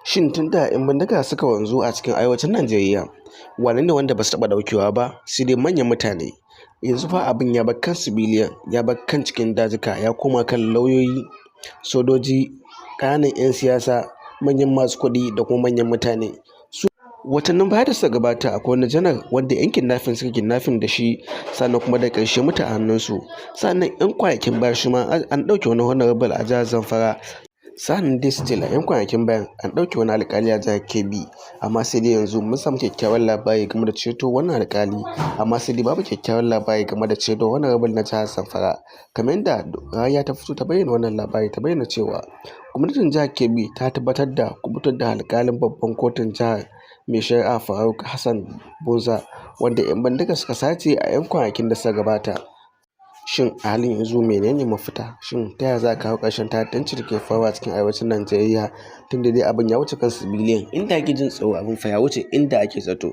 Shin tun da 'yan bindiga suka wanzu a cikin arewacin Najeriya, wane ne wanda ba su taɓa ɗaukewa ba? Sai dai manyan mutane. Yanzu fa abin ya bar kan sibiliyan, ya bar kan cikin dazuka, ya koma kan lauyoyi, sojoji, ƙananan 'yan siyasa, manyan masu kuɗi da kuma manyan mutane. Watannin baya da suka gabata akwai wani janar wanda 'yan kidnapping suka kidnapping da shi, sannan kuma da ƙarshe mutu a hannunsu. Sannan 'yan kwanakin baya shi ma an ɗauke wani honorable a jihar Zamfara. Sa'annan dai still a 'yan kwanakin bayan an ɗauke wani alƙali a jihar Kebbi, amma sai dai yanzu mun samu kyakkyawan labari game da ceto wannan alƙali, amma sai dai babu kyakkyawan labari game da ceto honorable na jihar Zamfara. Kamar yadda Rariya ta fito ta bayyana wannan labari, ta bayyana cewa gwamnatin jihar Kebbi ta tabbatar da kuɓutar da alƙalin babban kotun jihar mai shari'a Faruk Hassan Bunza, wanda 'yan bindiga suka sace a 'yan kwanakin da suka gabata. Shin a halin yanzu menene mafita? Shin ta yaya za a kawo ƙarshen ta'addanci da ke faruwa a cikin arewacin Najeriya? Tunda dai abin ya wuce kan sibiliyan, inda ake jin tsoro abin fa ya wuce inda ake zato.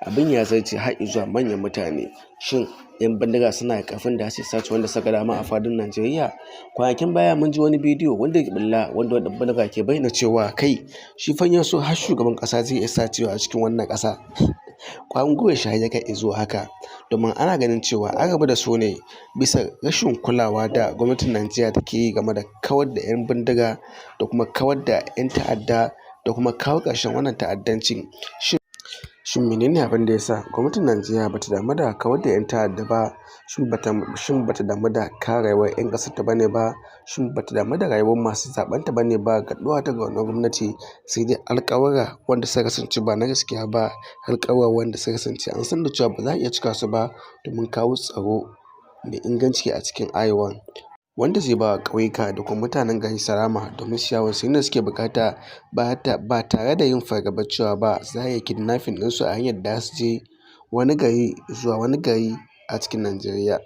Abin ya zarce har izuwa manyan mutane. Shin 'yan bindiga suna da ƙarfin da su sace wanda suka dama a faɗin Najeriya? Kwanakin baya mun ji wani bidiyo wanda ke ɓulla, wanda wani ɗan bindiga ke bayyana cewa kai shi fa in ya so har shugaban ƙasa zai iya sacewa a cikin wannan ƙasa. Ƙwarin gwiwar shi har ya kai izuwa haka, domin ana ganin cewa an rabu da su ne bisa rashin kulawa da gwamnatin Najeriya take yi game da kawar da 'yan bindiga da kuma kawar da 'yan ta'adda da kuma kawo ƙarshen wannan ta'addancin. Shin menene abin da ya sa gwamnatin Najeriya bata damu da kawar da 'yan ta'adda ba? Shin bata damu da kare rayuwar 'yan ƙasarta bane ba? Shin bata damu da rayuwar masu zaɓenta bane ba ga ɗora ta ga wannan gwamnati? Sai dai alƙawura wanda suka kasance ba na gaskiya ba, alƙawura wanda suka kasance an san da cewa ba za a iya cika su ba domin kawo tsaro mai inganci a cikin arewan, wanda zai ba wa ƙauyuka da kuma mutanen gari salama domin su yawon su inda suke buƙata ba tare da yin fargabar cewa ba za a iya kidnapping ɗinsu a hanyar da za su je wani gari zuwa wani gari a cikin Najeriya.